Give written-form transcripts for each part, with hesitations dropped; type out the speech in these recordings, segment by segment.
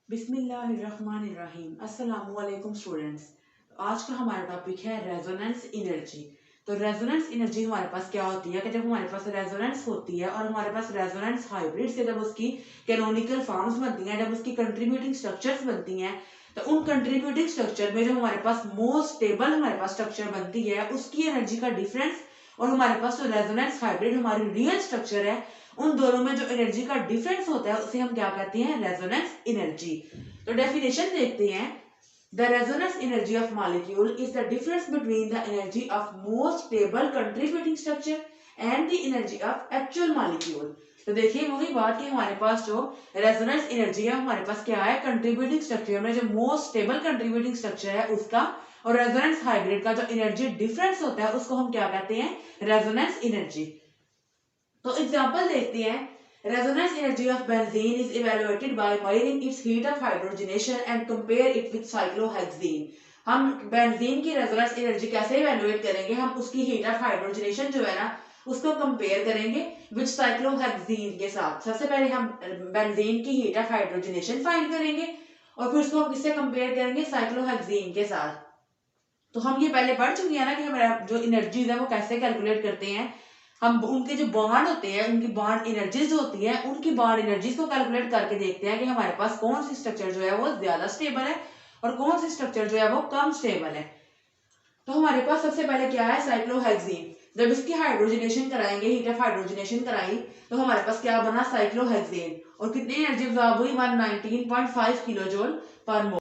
बिस्मिल्लाहिर्रहमानिर्रहीम। अस्सलाम वालेकुम स्टूडेंट्स। आज का हमारा टॉपिक है रेजोनेंस एनर्जी। तो रेजोनेंस एनर्जी हमारे पास क्या होती है कि जब हमारे पास रेजोनेंस होती है और हमारे पास रेजोनेंस हाइब्रिड से जब उसकी कैनोनिकल फॉर्म्स बनती हैं, जब उसकी कंट्रीब्यूटिंग स्ट्रक्चर्स बनती हैं, तो उन कंट्रीब्यूटिंग स्ट्रक्चर में जो हमारे पास मोस्ट स्टेबल हमारे पास स्ट्रक्चर बनती है उसकी एनर्जी का डिफरेंस और हमारे पास जो रेजोनेंस हाइब्रिड हमारी रियल स्ट्रक्चर है उन दोनों में जो एनर्जी का डिफरेंस होता है उसे हम क्या कहते हैं, रेजोनेंस एनर्जी। तो डेफिनेशन देखते हैं। The resonance energy of molecule is the difference between the energy of most stable contributing structure and the energy of actual molecule. तो देखिए वही बात कि हमारे पास जो रेजोनेंस एनर्जी है हमारे पास क्या है, कंट्रीब्यूटिंग स्ट्रक्चर में जो मोस्ट स्टेबल कंट्रीब्यूटिंग स्ट्रक्चर है उसका और रेजोनेंस हाइब्रिड का जो एनर्जी डिफरेंस होता है उसको हम क्या कहते हैं, रेजोनेंस एनर्जी। तो एग्जांपल देखते हैं। Resonance energy of benzene is evaluated by measuring it's heat of hydrogenation and compare it with cyclohexane. हम बेंजीन की रेजोनेंस एनर्जी कैसे इवैल्यूएट करेंगे, हम उसकी हीट ऑफ हाइड्रोजनेशन जो है ना उसको कंपेयर करेंगे विद साइक्लोहेक्सेन के साथ। सबसे पहले हम बेंजीन की हीट ऑफ हाइड्रोजनेशन फाइंड करेंगे और फिर उसको हम किससे कंपेयर करेंगे, साइक्लोहेक्सेन के साथ। तो हम ये पहले पढ़ चुके हैं ना कि हमारा जो एनर्जीज है वो कैसे कैलकुलेट करते हैं। हम उनके जो बॉन्ड होते हैं, उनकी बॉन्ड एनर्जीज होती है, उनकी बॉन्ड एनर्जीज को कैलकुलेट करके देखते हैं कि हमारे पास कौन सी स्ट्रक्चर जो है वो ज्यादा स्टेबल है और कौन सी स्ट्रक्चर जो है वो कम स्टेबल है। तो हमारे पास सबसे पहले क्या है, साइक्लोहेक्सेन। जब इसकी हाइड्रोजनेशन कराएंगे, हीट ऑफ हाइड्रोजनेशन कराई, तो हमारे पास क्या बना, साइक्लोहेक्सेन। और कितनी एनर्जी ऑब्जॉर्ब हुई, 119.5 किलो जूल पर मोल।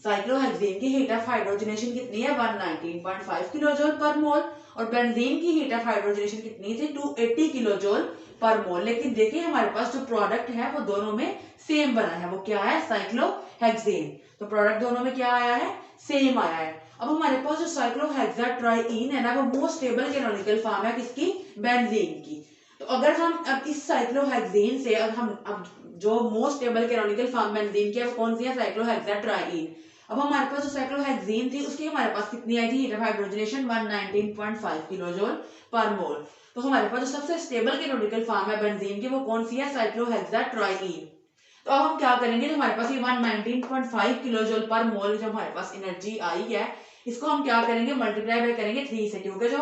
साइक्लोहेक्सेन की हीट ऑफ हाइड्रोजनेशन कितनी है, 119.5 किलो जूल पर मोल। और बेंजीन की हीट ऑफ हाइड्रोजनेशन कितनी थी, 280 किलो जूल पर मोल। लेकिन देखिए हमारे पास जो प्रोडक्ट है वो दोनों में सेम बना है, वो क्या है, साइक्लोहेक्सेन। तो प्रोडक्ट दोनों में क्या आया है, सेम आया है। अब हमारे पास जो साइक्लोहेक्साट्राईन है ना वो मोस्ट स्टेबल कैनोनिकल फॉर्म है किसकी, बेंजीन की। तो अगर हम अब इस साइक्लोहेक्सेन से अब जो most stable canonical form benzene की है वो कौन सी है, साइक्लोहेक्साट्राईन। अब हमारे पास जो साइक्लोहेक्सेन थी उसकी हमारे पास कितनी आई थी, heat of hydrogenation 119.5 kilojoule per mole. तो हमारे पास जो सबसे स्टेबल कैनोनिकल फॉर्म है बेंजीन की वो कौन सी है, साइक्लोहेक्साट्राईन। तो अब हम क्या करेंगे, तो हमारे पास ये 119.5 किलो जूल पर मोल जो हमारे पास एनर्जी आई है इसको हम क्या करेंगे, मल्टीप्लाई बाय करेंगे 3 से, क्योंकि जो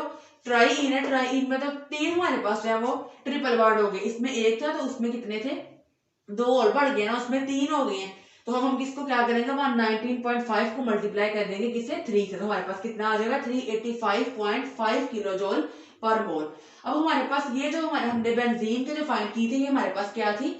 ट्राईन है, ट्राईन में तो 3 हमारे पास जो है वो ट्रिपल बॉन्ड हो गए। इसमें एक था तो उसमें कितने थे, 2 और बढ़ गए ना, उसमें 3 हो गए हैं। तो हम किसको क्या करेंगे, 119.5 को मल्टीप्लाई कर देंगे किससे, 3 से। तो हमारे पास कितना आ जाएगा, 385.5 किलो जूल पर मोल। अब हमारे पास ये जो हमारे हमने बेंजीन के जो फाइंड की थी ये हमारे पास क्या थी,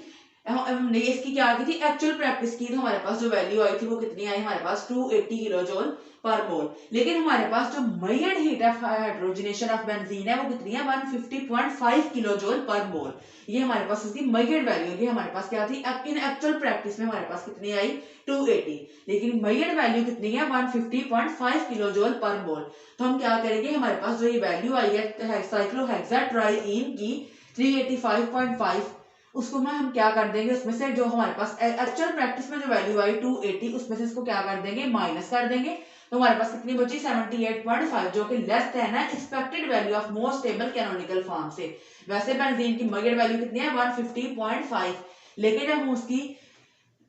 हमने इसकी क्या की थी, एक्चुअल प्रैक्टिस की। तो हमारे पास जो वैल्यू आई थी वो कितनी आई, हमारे पास 280 किलो जूल पर मोल। लेकिन हमारे पास जो measured heat of hydrogenation of benzene है वो कितनी है, 150.5 किलो जूल पर मोल। ये हमारे पास इसकी मेजर्ड वैल्यू है। हमारे पास क्या थी, इन एक्चुअल प्रैक्टिस में हमारे पास कितनी आई, 280, लेकिन मेजर्ड वैल्यू कितनी है, 150.5 किलो जूल पर मोल। तो हम क्या करेंगे, हमारे पास जो ये वैल्यू आई है साइक्लोहेक्साट्राईन की 385.5, उसको मैं हम क्या कर देंगे, उसमें से जो हमारे पास एक्चुअल प्रैक्टिस में जो वैल्यू आई 280 उसमें से इसको क्या कर देंगे, माइनस कर देंगे। तो हमारे पास कितनी बची, 78.5, जो कि लेस है ना expected value of most stable canonical form से। वैसे बेंजीन की मेजर वैल्यू कितनी है, 150.5, लेकिन हम उसकी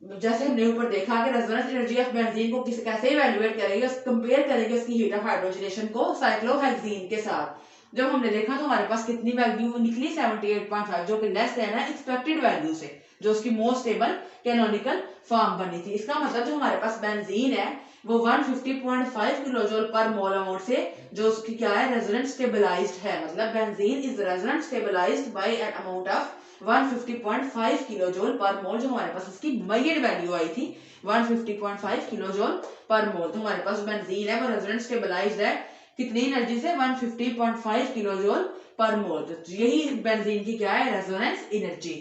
जैसे हमने ऊपर देखा कि रेजोनेंस एनर्जी ऑफ बेंजीन को कैसे इवैल्यूएट करेंगे, कंपेयर करेंगे उसकी हीट ऑफ हाइड्रोजनेशन को साइक्लोहेक्सेन के साथ। जब हमने देखा तो हमारे पास कितनी वैल्यू निकली, 78.5, जो कि लेस है ना एक्सपेक्टेड वैल्यू से, जो उसकी मोस्ट स्टेबल कैनोनिकल फॉर्म बनी थी। इसका मतलब जो हमारे पास बेंजीन है वो 150.5 किलो जूल पर मोल अमाउंट से जो उसकी क्या है, रेजोनेंस स्टेबलाइज्ड है। मतलब benzene is resonance stabilised by an amount of 150.5 kilojoule per mole. जो हमारे पास इसकी मेजर वैल्यू आई थी 150.5 किलो जूल पर मोल। तो हमारे पास बेंजीन है वो रेजोनेंस स्टेबलाइज्ड है कितनी एनर्जी से, 150.5 किलो जूल पर मोल। तो यही बेंजीन की क्या है, रेजोनेंस एनर्जी।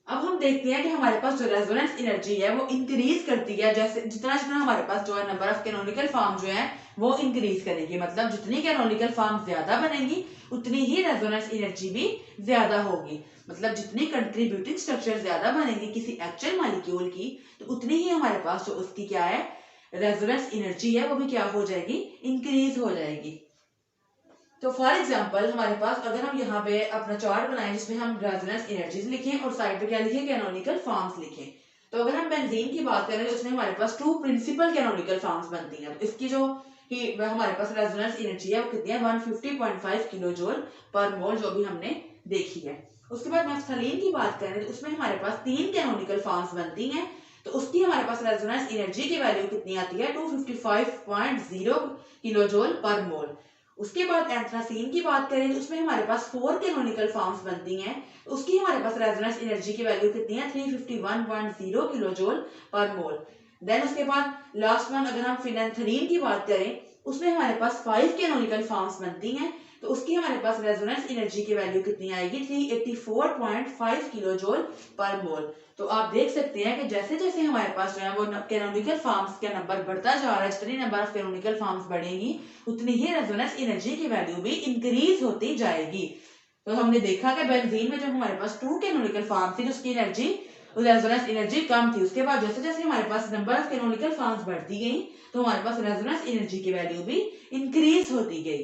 अब हम देखते हैं कि हमारे पास जो रेजोनेंस एनर्जी है वो इंक्रीज करती है, जैसे जितना जितना हमारे पास जो है नंबर ऑफ कैनोनिकल फॉर्म जो है वो इंक्रीज करेगी। मतलब जितनी कैनोनिकल फॉर्म ज्यादा बनेगी उतनी ही रेजोनेंस एनर्जी भी ज्यादा होगी। मतलब जितनी कंट्रीब्यूटिंग स्ट्रक्चर ज्यादा बनेगी किसी एक्चुअल मॉलिक्यूल की तो उतनी ही हमारे पास जो उसकी क्या है, रेजोनेंस एनर्जी है वो भी क्या हो जाएगी, इंक्रीज हो जाएगी। तो फॉर एग्जांपल हमारे पास अगर हम यहाँ पे अपना चार्ट बनाएं जिसमें हम रेजोनेंस एनर्जीज लिखें और साइड पे क्या लिखें, कैनोनिकल फॉर्म्स लिखें। तो अगर हम बेंजीन की बात करें तो उसमें हमारे पास 2 प्रिंसिपल कैनोनिकल फॉर्म्स बनती हैं। तो इसकी जो हमारे पास रेजोनेंस एनर्जी है वो कितनी है 150.5 किलो जूल पर मोल, जो भी हमने देखी है। उसके बाद नफ्थलीन की बात करें तो उसमें हमारे पास 3 कैनोनिकल फॉर्म्स बनती हैं। तो उसकी हमारे पास रेजोनेंस एनर्जी की वैल्यू कितनी आती है 255.0 किलो जूल पर मोल। उसके बाद एंथ्रासीन की बात करें तो उसमें हमारे पास 4 कैनोनिकल फॉर्म्स बनती हैं। तो उसकी हमारे पास रेजोनेंस एनर्जी की वैल्यू कितनी है 351.0 किलो जूल पर मोल। देन उसके बाद लास्ट वन अगर हम फिनेंथलीन की बात करें उसमें हमारे पास 5 कैनोनिकल फॉर्म्स बनती हैं। तो उसकी हमारे पास रेजोनेंस एनर्जी की वैल्यू कितनी आएगी 384.5 किलो जूल पर मोल। तो आप देख सकते हैं कि जैसे जैसे हमारे पास जो है वो कैनोनिकल फॉर्म्स का नंबर बढ़ता जा रहा है, जितनी नंबर ऑफ कैनोनिकल फॉर्म्स बढ़ेगी उतनी ही रेजोनेंस एनर्जी की वैल्यू भी इंक्रीज होती जाएगी। तो हमने देखा कि बेंजीन में जब हमारे पास 2 कैनोनिकल फॉर्म थी उसकी एनर्जी रेजोनेंस एनर्जी कम थी। उसके बाद जैसे जैसे हमारे पास नंबर ऑफ कैनोनिकल फॉर्म्स बढ़ती गई तो हमारे पास रेजोनेंस एनर्जी की वैल्यू भी इंक्रीज होती गई।